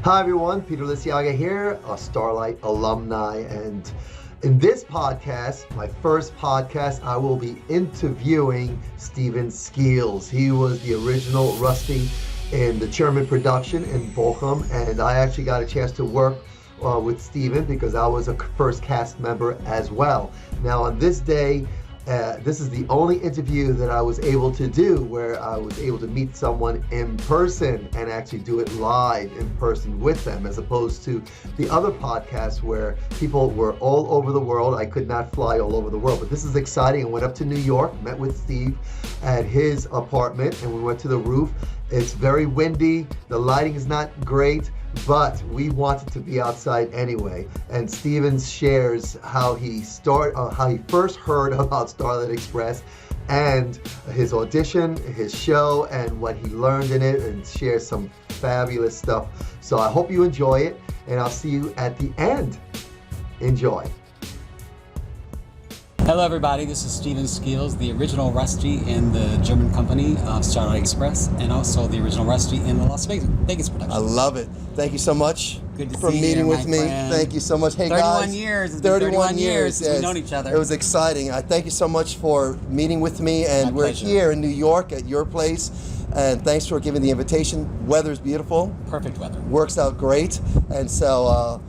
Hi everyone, Peter Liciaga here, a Starlight alumni, and in this podcast, my first podcast, I will be interviewing Steven Skeels. He was the original Rusty in the German production in Bochum, and I actually got a chance to work with Steven because I was a first cast member as well. Now on this day, this is the only interview that I was able to do where I was able to meet someone in person and actually do it live in person with them, as opposed to the other podcasts where people were all over the world. I could not fly all over the world, but this is exciting. I went up to New York, met with Steve at his apartment, and we went to the roof. It's very windy, the lighting is not great, but we wanted to be outside anyway. And Steven shares how he first heard about Starlight Express and his audition, his show, and what he learned in it, and shares some fabulous stuff. So I hope you enjoy it, and I'll see you at the end. Enjoy. Hello everybody, this is Steven Skeels, the original Rusty in the German company of Starlight Express, and also the original Rusty in the Las Vegas production. I love it. Thank you so much for meeting with me. Friend. Thank you so much. Hey 31 guys. years. It's 31 years since we've known each other. It was exciting. I thank you so much for meeting with me, and we're here in New York at your place. And thanks for giving the invitation. Weather's beautiful. Perfect weather. Works out great. And so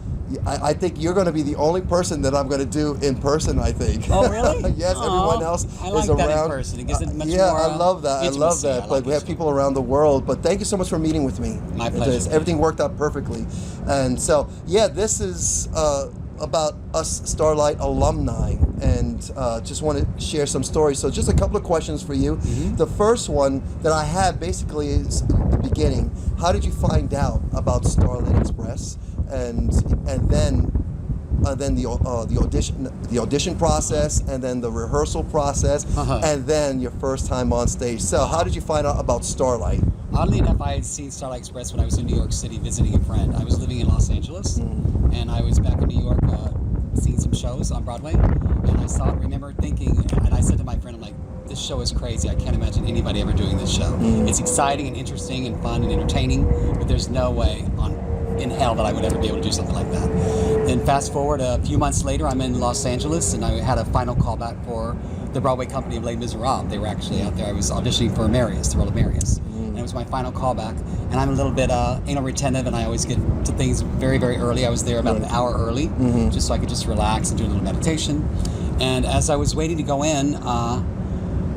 I think you're going to be the only person that I'm going to do in person, I think. Oh, really? Yes, everyone else is I like around. that in person. It gives it much yeah, more I love that. I love that. But we have people around the world. But thank you so much for meeting with me. My pleasure. Everything worked out perfectly. And so, yeah, this is about us Starlight alumni, and just want to share some stories. So just a couple of questions for you. Mm-hmm. The first one that I have basically is the beginning. How did you find out about Starlight Express? And then the audition process, and then the rehearsal process, and then your first time on stage. So how did you find out about Starlight? Oddly enough, I had seen Starlight Express when I was in New York City visiting a friend. I was living in Los Angeles, and I was back in New York seeing some shows on Broadway, and I saw it, remember thinking, and I said to my friend, I'm like, this show is crazy. I can't imagine anybody ever doing this show. It's exciting and interesting and fun and entertaining, but there's no way in hell that I would ever be able to do something like that. Then fast forward a few months later, I'm in Los Angeles, and I had a final callback for the Broadway company of Les Miserables. They were actually out there. I was auditioning for Marius, the role of Marius. And it was my final callback. And I'm a little bit anal retentive, and I always get to things very, very early. I was there about an hour early, just so I could just relax and do a little meditation. And as I was waiting to go in,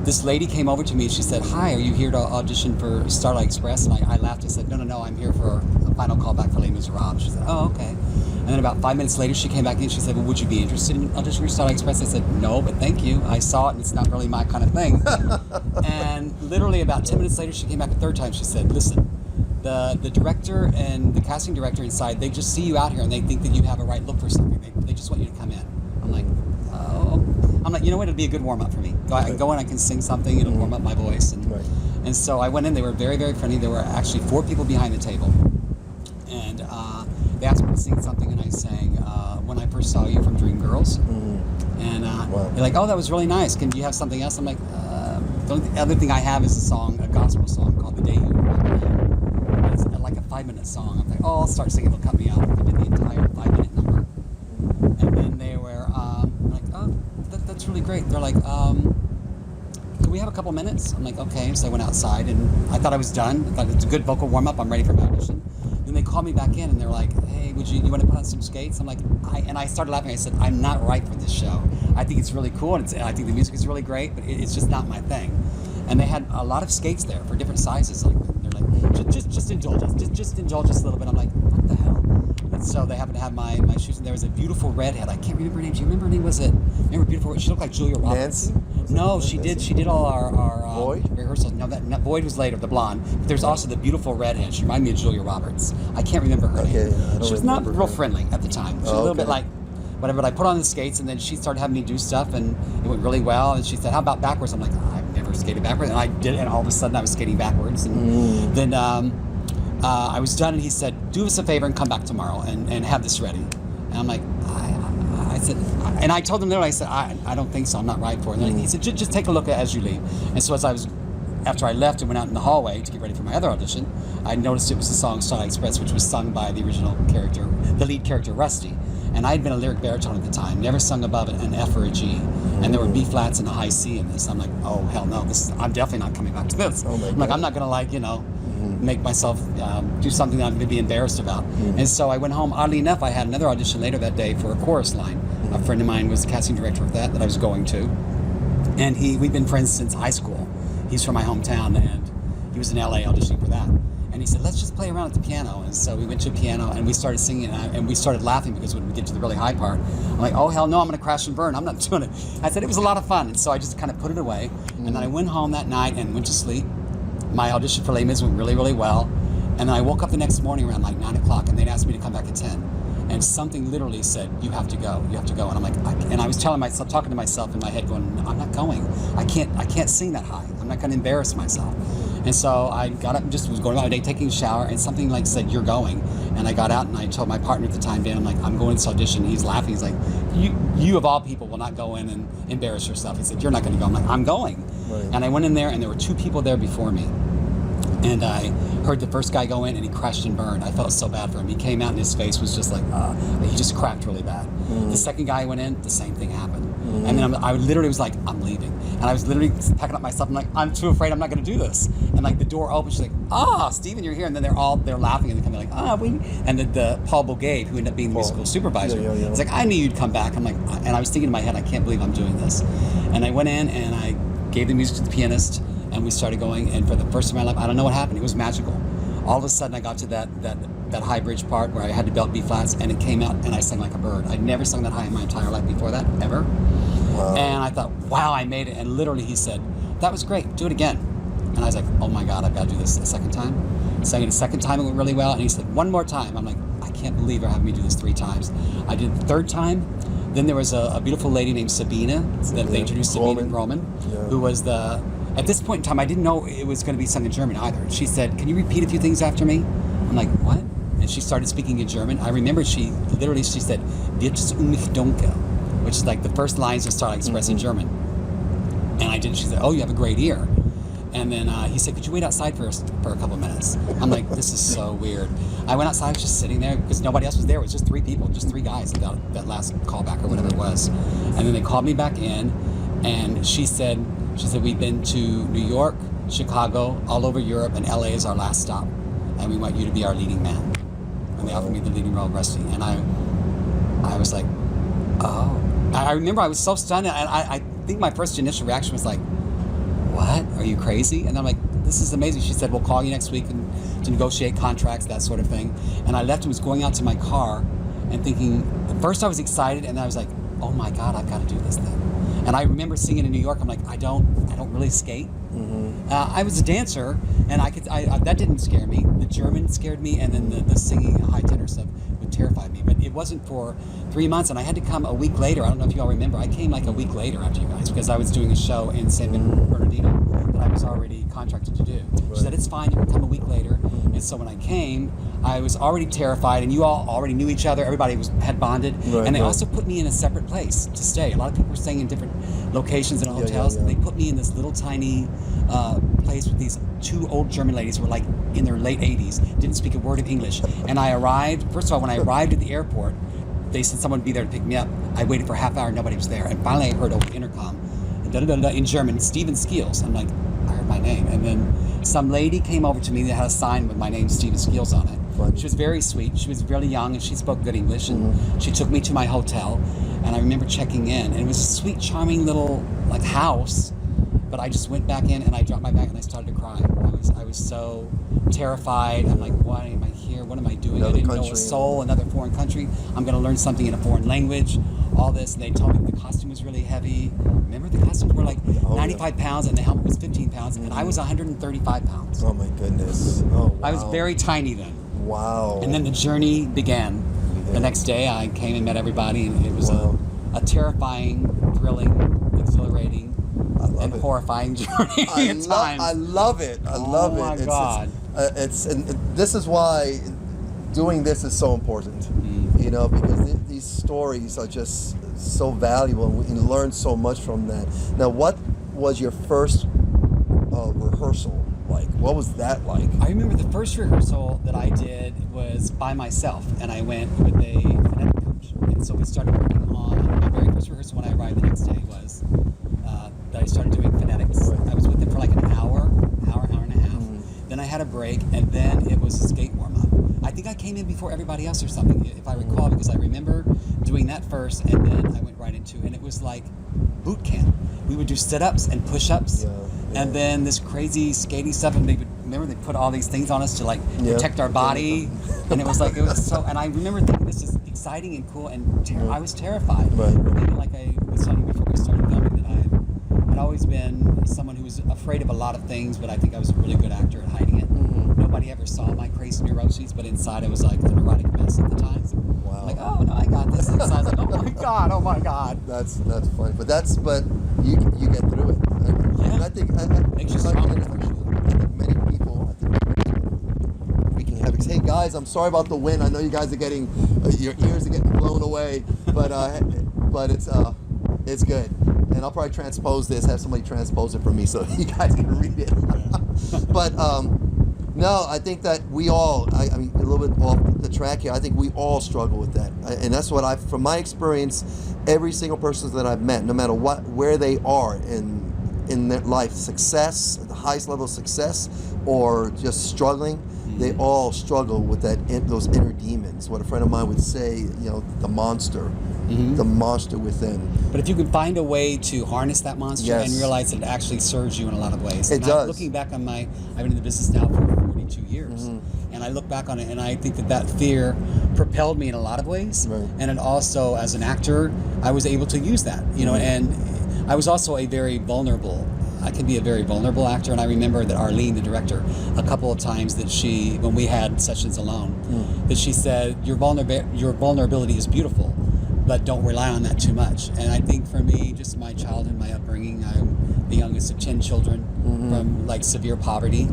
this lady came over to me and she said, "Hi, are you here to audition for Starlight Express?" And I laughed. I said, No, I'm here for a final callback for Les Miserables. She said, "Oh, okay." And then about 5 minutes later, she came back in and she said, "Well, would you be interested in auditioning for Starlight Express?" I said, "No, but thank you. I saw it and it's not really my kind of thing." And literally about 10 minutes later, she came back a third time. She said, "Listen, the director and the casting director inside, they just see you out here and they think that you have a right look for something. They just want you to come in." I'm like, "Oh." I'm like, you know what, it'll be a good warm-up for me. I can go in, I can sing something, it'll warm up my voice. And so I went in, they were very, very friendly. There were actually 4 people behind the table. And they asked me to sing something, and I sang When I First Saw You from Dreamgirls. And they're like, "Oh, that was really nice. Do you have something else?" I'm like, the only other thing I have is a gospel song called The Day You Were Mine. It's like a 5-minute song. I'm like, oh, I'll start singing, they'll cut me off. I did the entire 5-minute number. And then they were like, "Oh, that's really great." They're like, "Can we have a couple minutes?" I'm like, "Okay." So I went outside, and I thought I was done. I thought it's a good vocal warm-up. I'm ready for my audition. Then they called me back in, and they're like, "Hey, you want to put on some skates?" I'm like, I started laughing. I said, "I'm not right for this show. I think it's really cool, and I think the music is really great, but it's just not my thing." And they had a lot of skates there for different sizes. Like they're like, just indulge us, just indulge us a little bit. I'm like, what the hell? And so they happened to have my shoes, and there was a beautiful redhead. I can't remember her name. Do you remember her name? Remember beautiful? She looked like Julia Roberts. Nancy? No, she did. She did all our Boyd? rehearsals. No, Boyd was later, the blonde. But there's also the beautiful redhead. She reminded me of Julia Roberts. I can't remember her name. Yeah, She was not real friendly at the time. She was a little bit like whatever. But I put on the skates, and then she started having me do stuff, and it went really well. And she said, "How about backwards?" I'm like, "I've never skated backwards," and I did it. And all of a sudden, I was skating backwards. And then I was done, and he said, "Do us a favor and come back tomorrow and have this ready." And I'm like, I said, and I told him there, I said, I don't think so. I'm not right for it. And he said, just take a look at it as you leave. And so as I was after I left and went out in the hallway to get ready for my other audition, I noticed it was the song Starlight Express, which was sung by the original character, the lead character, Rusty. And I'd been a lyric baritone at the time, never sung above an F or a G. And there were B flats and a high C in this. I'm like, oh, hell no, I'm definitely not coming back to this. Oh my I'm like, God. I'm not going to make myself do something that I'm going to be embarrassed about. And so I went home. Oddly enough, I had another audition later that day for a chorus line. A friend of mine was the casting director of that I was going to. And we've been friends since high school. He's from my hometown, and he was in LA auditioning for that. And he said, let's just play around at the piano. And so we went to a piano, and we started singing, and we started laughing because when we get to the really high part, I'm like, oh, hell no, I'm going to crash and burn. I'm not doing it. I said, it was a lot of fun. And so I just kind of put it away. And then I went home that night and went to sleep. My audition for Les Mis went really, really well. And then I woke up the next morning around like 9 o'clock, and they'd asked me to come back at 10. And something literally said, you have to go. And I'm like, and I was telling myself, talking to myself in my head going, I'm not going. I can't sing that high. I'm not going to embarrass myself. And so I got up and just was going about my day, taking a shower, and something like said, you're going. And I got out and I told my partner at the time, Dan, I'm like, I'm going to this audition. He's laughing. He's like, you of all people will not go in and embarrass yourself. He said, you're not going to go. I'm like, I'm going. Right. And I went in there, and there were 2 people there before me. And I heard the first guy go in, and he crashed and burned. I felt so bad for him. He came out, and his face was just like, he just cracked really bad. The second guy went in, the same thing happened. And then I literally was like, I'm leaving. And I was literally packing up my stuff. I'm like, I'm too afraid. I'm not going to do this. And like the door opened. She's like, Steven, you're here. And then they're laughing, and they're coming like, and the Paul Bogave, who ended up being the musical supervisor, was like, I knew you'd come back. I'm like, and I was thinking in my head, I can't believe I'm doing this. And I went in, and I gave the music to the pianist, and we started going, and for the first time in my life, I don't know what happened. It was magical. All of a sudden, I got to that high bridge part where I had to belt B flats, and it came out, and I sang like a bird. I'd never sung that high in my entire life before that, ever. Wow. And I thought, wow, I made it. And literally, he said, that was great. Do it again. And I was like, oh my God, I've got to do this a second time. Sang it a second time, it went really well. And he said, one more time. I'm like, I can't believe they're having me do this 3 times. I did it the 3rd time. Then there was a beautiful lady named Sabina, that they introduced Sabina Groman, who was at this point in time, I didn't know it was going to be sung in German either. She said, can you repeat a few things after me? I'm like, what? And she started speaking in German. I remember she said, Wird es mich dunkel, which is like the first lines of Starlight Express in German. And I did. She said, oh, you have a great ear. And then he said, could you wait outside for a couple of minutes? I'm like, this is so weird. I went outside, I was just sitting there because nobody else was there. It was just 3 people, just 3 guys at that last callback or whatever it was. And then they called me back in, and she said, we've been to New York, Chicago, all over Europe, and LA is our last stop. And we want you to be our leading man. And they offered me the leading role of Rusty. And I was like, oh. I remember I was so stunned. I think my first initial reaction was like, what? Are you crazy? And I'm like, this is amazing. She said, we'll call you next week to negotiate contracts, that sort of thing. And I left and was going out to my car and thinking, at first I was excited, and I was like, oh my God, I've got to do this thing. And I remember singing in New York. I'm like, I don't really skate. I was a dancer, and that didn't scare me. The German scared me, and then the singing high tenor stuff would terrify me. But it wasn't for 3 months, and I had to come a week later. I don't know if you all remember. I came like a week later after you guys because I was doing a show in San Bernardino that I was already contracted to do. Right. She said, it's fine, you can come a week later. And so when I came, I was already terrified, and you all already knew each other. Everybody had bonded. Right, and they also put me in a separate place to stay. A lot of people were staying in different locations and hotels. And they put me in this little tiny place with these 2 old German ladies who were like in their late 80s, didn't speak a word of English. And I arrived, first of all, when I arrived at the airport, they said someone would be there to pick me up. I waited for a half hour, nobody was there. And finally I heard over the intercom, in German, Steven Skeels. I'm like, I heard my name. And then some lady came over to me that had a sign with my name, Steven Skeels, on it. Funny. She was very sweet. She was really young, and she spoke good English. And she took me to my hotel, and I remember checking in. And it was a sweet, charming little like house. But I just went back in, and I dropped my bag, and I started to cry. I was so terrified. I'm like, why am I here? What am I doing? I didn't know a soul, another foreign country. I'm going to learn something in a foreign language. All this, and they told me the costume was really heavy. Remember, the costumes were like 95 pounds, and the helmet was 15 pounds, and I was 135 pounds. Oh my goodness! Oh, wow. I was very tiny then. Wow! And then the journey began. The next day, I came and met everybody, and it was a terrifying, thrilling, exhilarating, and horrifying journey at times. I love it. I love it. Oh my God! And this is why doing this is so important. You know, because these stories are just so valuable, and we learn so much from that. Now, what was your first rehearsal like? What was that like? I remember the first rehearsal that I did was by myself, and I went with a phonetic coach. And so we started working on my very first rehearsal when I arrived the next day was that I started doing phonetics. I was with them for like an hour and a half. Then I had a break, and then it was a skate warm-up. I think I came in before everybody else or something, if I recall, because I remember doing that first, and then I went right into, and it was like boot camp. We would do sit-ups and push-ups, and then this crazy skating stuff, and they put all these things on us to like protect our body, and it was so, and I remember thinking this is exciting and cool, and I was terrified. Thinking, like I was telling you before we started filming, that I'd always been someone who was afraid of a lot of things, but I think I was a really good actor at hiding it. Nobody ever saw my crazy neuroses, but inside I was like a neurotic mess at the time. Wow. Like, oh no, I got this. And inside I was like, oh my god. That's funny, but you get through it. And I think Makes you stronger. I think many people. Wreaking havoc. Hey guys, I'm sorry about the wind. I know you guys are getting your ears are getting blown away, but it's good. And I'll probably transpose this, have somebody transpose it for me so you guys can read it. But no, I think that we all, I mean, a little bit off the track here, I think we all struggle with that. And that's what from my experience, every single person that I've met, no matter where they are in their life, success, the highest level of success, or just struggling, they all struggle with those inner demons. What a friend of mine would say, the monster. The monster within. But if you can find a way to harness that monster and realize that it actually serves you in a lot of ways. It does. Looking back on I've been in the business now for 42 years, and I look back on it, and I think that fear propelled me in a lot of ways. And it also, as an actor, I was able to use that, and I was also I can be a very vulnerable actor, and I remember that Arlene, the director, a couple of times that when we had sessions alone, that she said, your vulnerability is beautiful, but don't rely on that too much. And I think for me, just my childhood, my upbringing, I'm the youngest of 10 children from like severe poverty,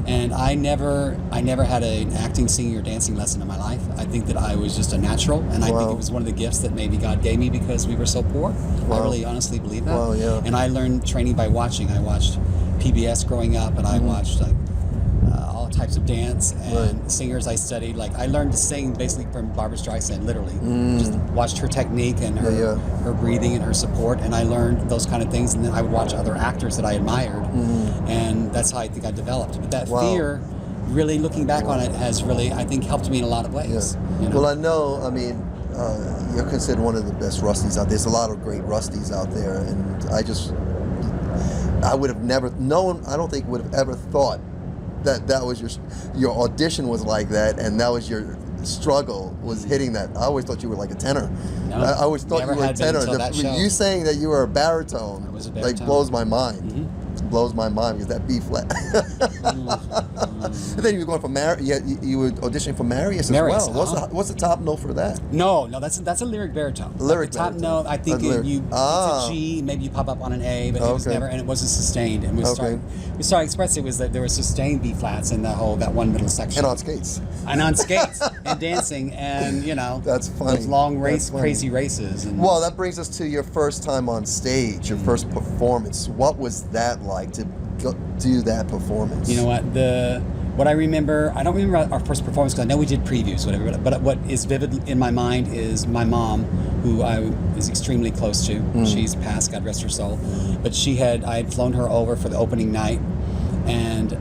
and I never had an acting, singing, or dancing lesson in my life. I think that I was just a natural, and I think it was one of the gifts that maybe God gave me because we were so poor. I really honestly believe that. And I learned training by watching. I watched PBS growing up, and I watched all types of dance and singers I studied. Like I learned to sing basically from Barbra Streisand, literally. Just watched her technique and her breathing and her support, and I learned those kind of things. And then I would watch other actors that I admired, and that's how I think I developed. But that fear, really looking back on it, has really, I think, helped me in a lot of ways. Well, I know, I mean, you're considered one of the best Rusties out there. There's a lot of great Rusties out there, and I would have never known, I don't think would have ever thought that was your audition was like that, and that was your struggle, was hitting that. I always thought you were like a tenor. No, I always thought you were a tenor. You saying that you were a baritone, like blows my mind. Blows my mind, because that B flat. And then you were going for you were auditioning for Marius as well. What's the top note for that? No, that's a lyric baritone. Lyric top baritone. note, I think it's a G, maybe you pop up on an A, but it was never, and it wasn't sustained. And Starlight Express, it was that there were sustained B flats in that one middle section. And on skates. And dancing, and that's funny. Those long crazy races. And well, that brings us to your first time on stage, your first performance. What was that like to do that performance? You know what I remember, I don't remember our first performance because I know we did previews, whatever, but what is vivid in my mind is my mom, who I was extremely close to. She's passed, God rest her soul, but I had flown her over for the opening night, and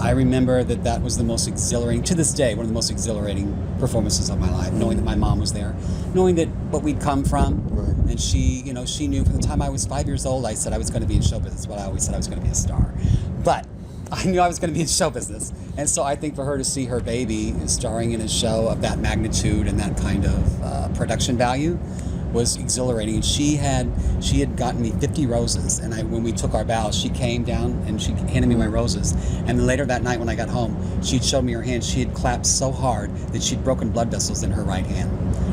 I remember that was the most exhilarating, to this day, one of the most exhilarating performances of my life, knowing that my mom was there, knowing that what we'd come from, and she knew from the time I was 5 years old, I said I was going to be in show business. Well, I always said I was going to be a star, but I knew I was going to be in show business. And so I think for her to see her baby starring in a show of that magnitude and that kind of production value was exhilarating. And she had gotten me 50 roses, and when we took our vows, she came down and she handed me my roses. And then later that night when I got home, she'd showed me her hand. She had clapped so hard that she'd broken blood vessels in her right hand.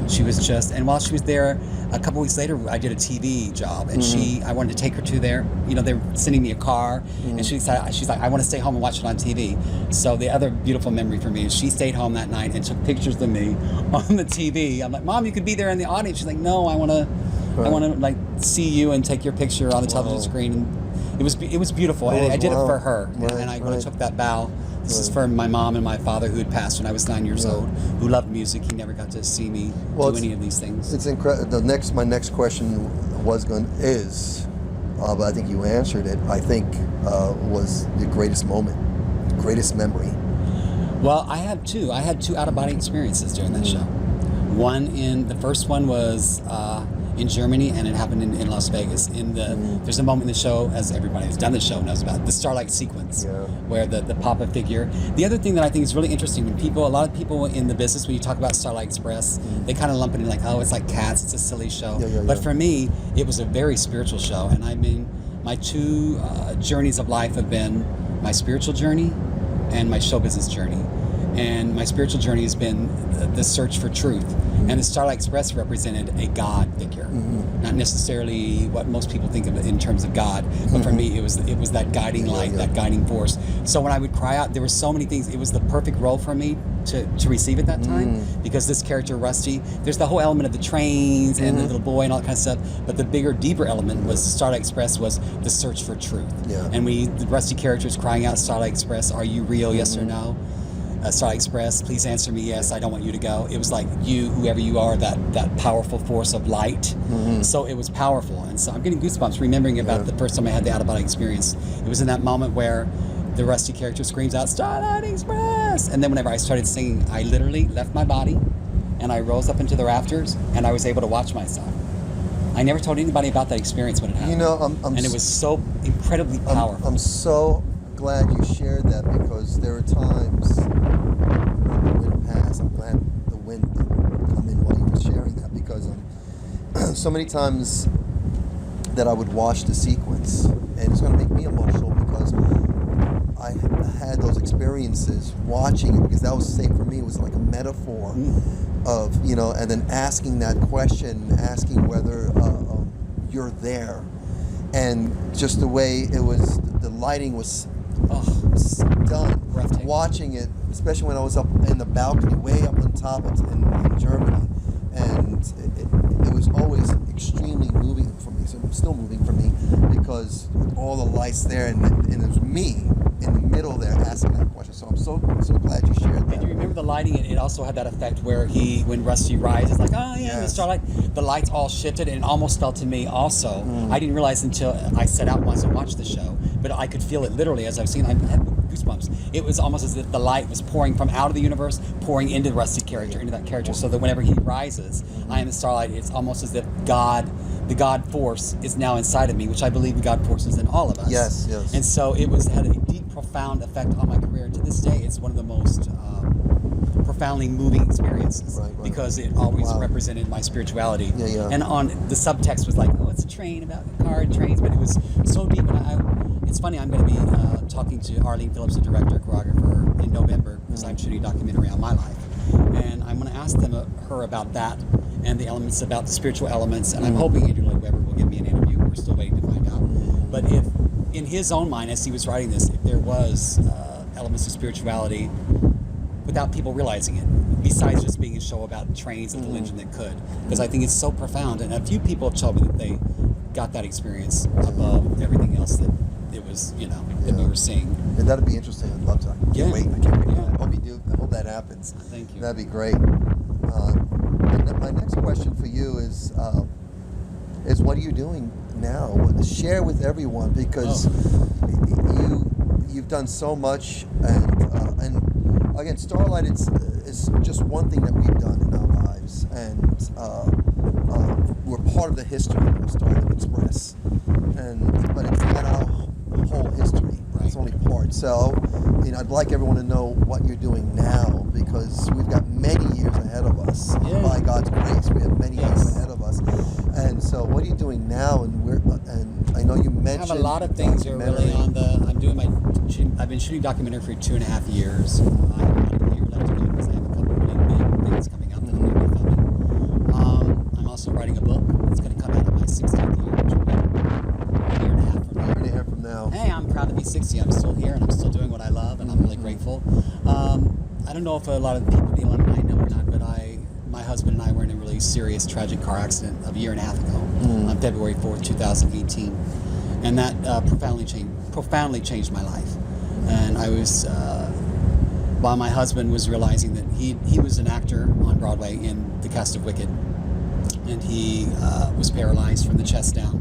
She was and while she was there, a couple weeks later, I did a TV job, and I wanted to take her to there. They were sending me a car, and she's like, I want to stay home and watch it on TV. So the other beautiful memory for me is she stayed home that night and took pictures of me on the TV. I'm like, Mom, you could be there in the audience. She's like, no, I want to like see you and take your picture on the television screen. And it was beautiful. And I did it for her. And I when I took that vow, this is for my mom and my father who had passed when I was 9 years old, who loved music. He never got to see me do any of these things. It's incredible. My next question but I think you answered it. I think was the greatest moment, greatest memory. Well, I had two. I had two out-of-body experiences during that show. The first one was in Germany, and it happened in Las Vegas. There's a moment in the show, as everybody who's done the show knows about, the Starlight sequence, where the pop-up figure. The other thing that I think is really interesting, a lot of people in the business, when you talk about Starlight Express, they kind of lump it in like, oh, it's like Cats, it's a silly show. But for me, it was a very spiritual show, and I mean, my two journeys of life have been my spiritual journey and my show business journey. And my spiritual journey has been the search for truth. And the Starlight Express represented a God figure, not necessarily what most people think of in terms of God, but for me, it was that guiding light, that guiding force. So when I would cry out, there were so many things. It was the perfect role for me to receive at that time, because this character Rusty, there's the whole element of the trains and the little boy and all that kind of stuff, but the bigger, deeper element was Starlight Express was the search for truth. And the Rusty character is crying out, Starlight Express, are you real, yes or no? Starlight Express, please answer me yes, I don't want you to go. It was like you, whoever you are, that powerful force of light. So it was powerful. And so I'm getting goosebumps remembering about the first time I had the out-of-body experience. It was in that moment where the Rusty character screams out, Starlight Express! And then whenever I started singing, I literally left my body and I rose up into the rafters and I was able to watch myself. I never told anybody about that experience when it happened. You know, and it was so incredibly powerful. I'm so glad you shared that, because there are times when the wind passed. I'm glad the wind didn't come in while you were sharing that, because so many times that I would watch the sequence, and it's going to make me emotional because I had those experiences watching it, because that was the same for me. It was like a metaphor of, and then asking that question, asking whether you're there, and just the way it was, the lighting was done. Watching it, especially when I was up in the balcony, way up on top in Germany, and it was always extremely moving for me. So it's still moving for me, because all the lights there, and it was me in the middle there asking that question. So I'm so glad you shared that. And you remember the lighting? It also had that effect where when Rusty rises, like, oh yeah, the starlight, the lights all shifted, and it almost felt to me also. I didn't realize until I set out once and watched the show, but I could feel it literally as I've seen. I had goosebumps. It was almost as if the light was pouring from out of the universe, pouring into the Rusty character, into that character, so that whenever he rises, I am the starlight. It's almost as if the God force is now inside of me, which I believe the God force is in all of us. Yes. And so it had a deep, profound effect on my career. And to this day, it's one of the most profoundly moving experiences, because it always represented my spirituality. And on the subtext was like, oh, it's a train about a car and trains, but it was so deep. And it's funny, I'm going to be talking to Arlene Phillips, the director, choreographer, in November, because I'm shooting a documentary on my life. And I'm going to ask her about that and the elements, about the spiritual elements. And I'm hoping Andrew Lloyd Webber will give me an interview. We're still waiting to find out. But if, in his own mind, as he was writing this, if there was elements of spirituality without people realizing it, besides just being a show about trains and the engine that could, because I think it's so profound. And a few people have told me that they got that experience above everything else that it was, that we were seeing. And that'd be interesting. I'd love to. I can't wait. I hope you do. I hope that happens. Thank you. That'd be great. My next question for you is what are you doing now? Share with everyone, because you've done so much, and again, Starlight is just one thing that we've done in our lives, and we're part of the history of Starlight Express, but it's not our whole history. It's only part. So, I'd like everyone to know what you're doing now, because we've got many years ahead of us. By God's grace, we have many years ahead of us. And so, what are you doing now? And I know you mentioned. I have a lot of things are really on the. I've been shooting documentary for 2.5 years. I have about a year left to do because I have a couple of really big things coming out that I'm going to be filming. I'm also writing a book. It's going to come out in my 16th year, which will be a year and a half from now. A year and a half from now. Hey, I'm proud to be 60. I'm still here and I'm still doing what I love, and I'm really grateful. I don't know if a lot of the people at the Alumni know or not, but my husband and I were in a really serious, tragic car accident a year and a half ago on February 4th, 2018. and that profoundly changed my life. And I was, while my husband was realizing that he was an actor on Broadway in the cast of Wicked, and he was paralyzed from the chest down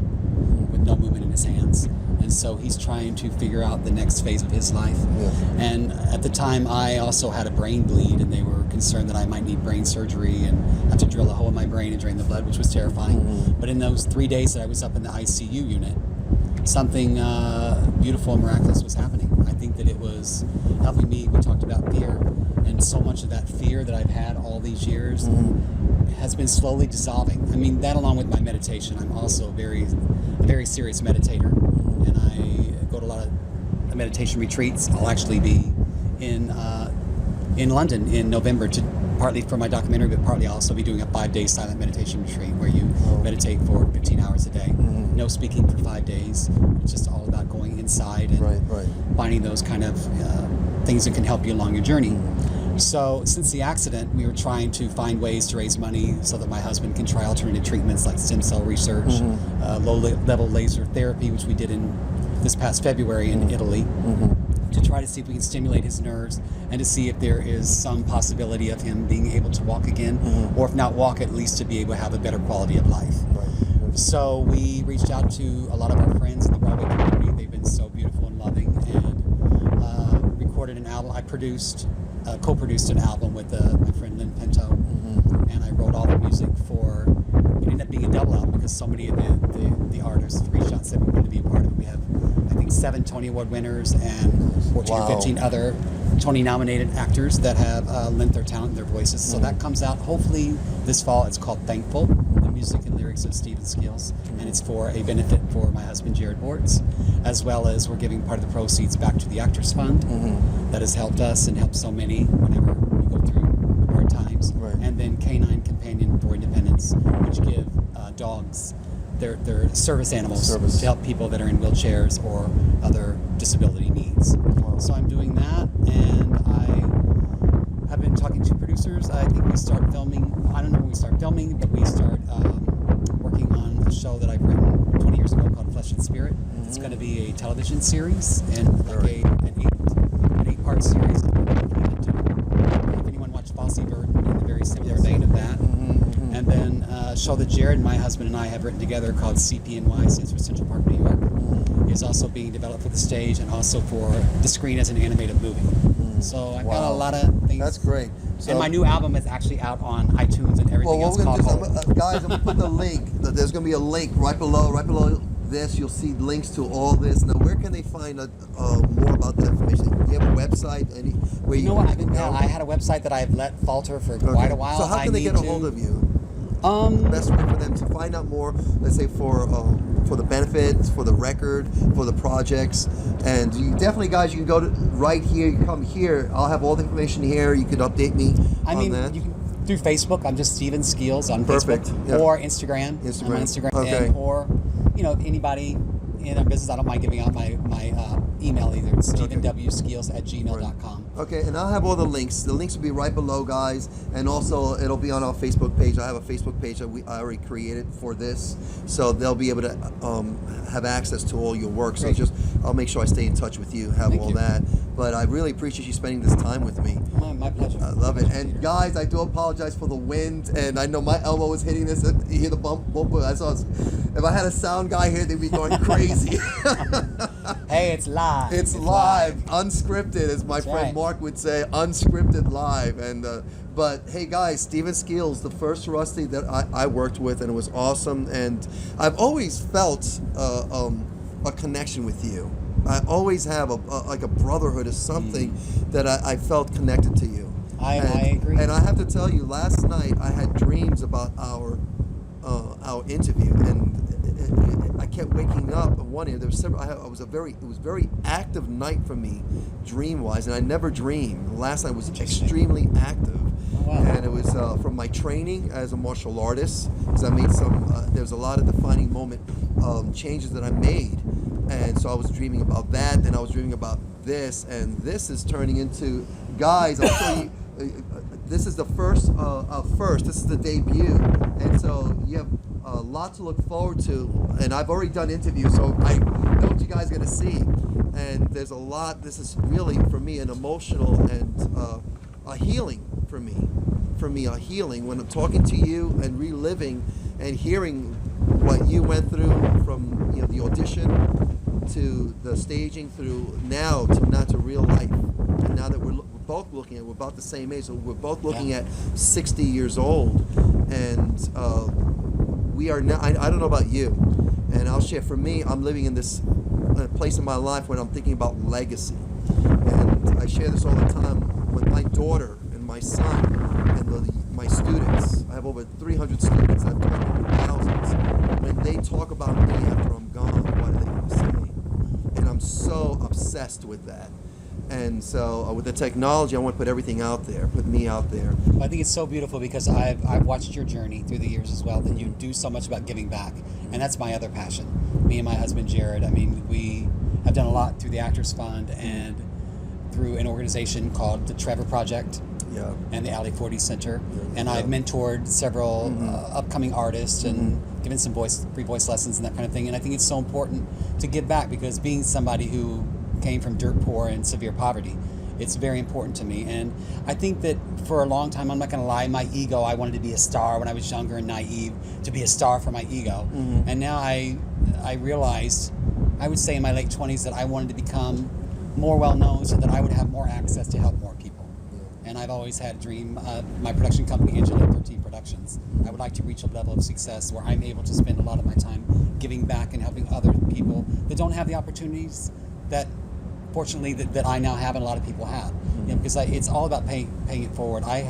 with no movement in his hands. And so he's trying to figure out the next phase of his life. Yeah. And at the time, I also had a brain bleed, and they were concerned that I might need brain surgery and have to drill a hole in my brain and drain the blood, which was terrifying. But in those 3 days that I was up in the ICU unit, something beautiful and miraculous was happening. I think that it was helping me. We talked about fear, and so much of that fear that I've had all these years has been slowly dissolving. I mean, that along with my meditation. I'm also a very serious meditator, and I go to a lot of meditation retreats. I'll actually be in London in November, partly for my documentary, but partly I'll also be doing a 5-day silent meditation retreat where you meditate for 15 hours a day. No speaking for 5 days. It's just all about going inside and finding those kind of things that can help you along your journey. So since the accident, we were trying to find ways to raise money so that my husband can try alternative treatments like stem cell research, low-level laser therapy, which we did in this past February in Italy, to try to see if we can stimulate his nerves and to see if there is some possibility of him being able to walk again, or if not walk, at least to be able to have a better quality of life. So we reached out to a lot of our friends in the Broadway community. They've been so beautiful and loving, and recorded an album. I co-produced an album with my friend Lynn Pinto, and I wrote all the music for. It ended up being a double album because so many of the artists reached out and said we wanted to be a part of it. We have, I think, 7 Tony Award winners and 14 or 15 other Tony-nominated actors that have lent their talent and their voices. So that comes out hopefully this fall. It's called Thankful, the music and lyrics of Steven Skeels, and it's for a benefit for my husband Jared Bortz, as well as we're giving part of the proceeds back to the Actors Fund that has helped us and helped so many whenever we go through hard times. And then Canine Companion for Independence, which give dogs their service animals to help people that are in wheelchairs or other disability needs. So I'm doing that, and I have been talking to producers. I think we start filming, I don't know when we start filming, but we start working on a show that I've written 20 years ago called Flesh and Spirit. It's going to be a television series and like an 8-part series that we're looking into. If anyone watched Fosse Verdon, in the very similar vein of that. And then a show that Jared, my husband, and I have written together called CPNY, stands for Central Park, New York, is also being developed for the stage and also for the screen as an animated movie. So I've got a lot of things. That's great. So, and my new album is actually out on iTunes and everything else. Guys, I'm gonna put the link. There's gonna be a link right below this. You'll see links to all this. Now, where can they find more about the information? Do you have a website? I had a website that I've let falter for quite a while. So how can they get a hold of you? Best way for them to find out more, let's say for the benefits, for the record, for the projects, and you definitely, guys, you can go to right here. You come here. I'll have all the information here. You can update me on that. You can through Facebook. I'm just Steven Skeels on Facebook, or Instagram. I'm on Instagram, okay. Or if anybody in our business, I don't mind giving out my email either. It's stephenwskeels@gmail.com. Okay, and I'll have all the links. The links will be right below, guys, and also it'll be on our Facebook page. I have a Facebook page that I already created for this, so they'll be able to have access to all your work. So I'll make sure I stay in touch with you, have all that. But I really appreciate you spending this time with me. My pleasure. I love it. And guys, I do apologize for the wind, and I know my elbow was hitting this. You hear the bump. If I had a sound guy here, they'd be going crazy. Hey, it's live. It's live, unscripted, as my friend Mark would say, unscripted live. And but hey, guys, Steven Skeels, the first Rusty that I worked with, and it was awesome. And I've always felt a connection with you. I always have like a brotherhood or something that I felt connected to you. I agree. And I have to tell you, last night I had dreams about our interview, and I kept waking up. One year, there was several. It was a very active night for me, dream wise, and I never dreamed. Last night was extremely active. Wow. And it was from my training as a martial artist, because I made some. There's a lot of defining moment changes that I made. And so I was dreaming about that, and I was dreaming about this, and this is turning into, guys, I'll show you, this is the first, this is the debut, and so you have a lot to look forward to, and I've already done interviews, so I know what you guys are going to see. And there's a lot. This is really, for me, an emotional and a healing for me. For me, a healing when I'm talking to you and reliving and hearing what you went through from the audition to the staging through now to real life. And now that we're both looking at, we're about the same age, so we're both looking at 60 years old, and we are now. I don't know about you, and I'll share. For me, I'm living in this place in my life when I'm thinking about legacy, and I share this all the time with my daughter and my son and my students. I have over 300 students. I've taught thousands. When they talk about me after I'm gone, what are they going to say? And I'm so obsessed with that. And so with the technology, I want to put everything out there, put me out there. I think it's so beautiful because I've watched your journey through the years as well, that you do so much about giving back. And that's my other passion. Me and my husband, Jared, I mean, we have done a lot through the Actors Fund and through an organization called the Trevor Project. Yeah. And the Alley 40 Center. Yeah. And I've mentored several upcoming artists and given some free voice lessons and that kind of thing. And I think it's so important to give back, because being somebody who came from dirt poor and severe poverty, it's very important to me. And I think that for a long time, I'm not going to lie, my ego, I wanted to be a star when I was younger and naive, to be a star for my ego. And now I realized, I would say in my late 20s, that I wanted to become more well-known so that I would have more access to help more people. And I've always had a dream. My production company, Angela 13 Productions, I would like to reach a level of success where I'm able to spend a lot of my time giving back and helping other people that don't have the opportunities that, fortunately, that I now have and a lot of people have. Because it's all about paying it forward. I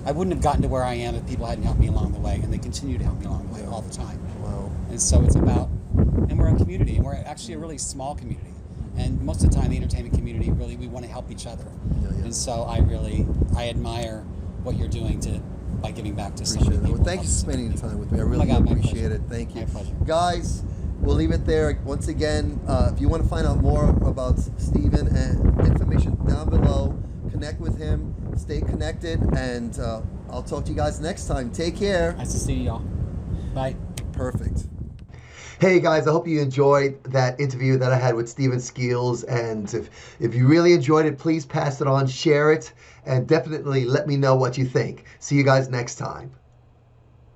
wouldn't have gotten to where I am if people hadn't helped me along the way, and they continue to help me along the way all the time. Wow. And so it's about, and we're a community, and we're actually a really small community. And most of the time, the entertainment community, really, we want to help each other. And so I admire what you're doing by giving back to so many people. Well, thank you for spending the time with me. I really appreciate it. Thank you. My pleasure. Guys, we'll leave it there. Once again, if you want to find out more about Steven and information down below, connect with him, stay connected, and I'll talk to you guys next time. Take care. Nice to see y'all. Bye. Perfect. Hey guys, I hope you enjoyed that interview that I had with Steven Skeels, and if you really enjoyed it, please pass it on, share it, and definitely let me know what you think. See you guys next time.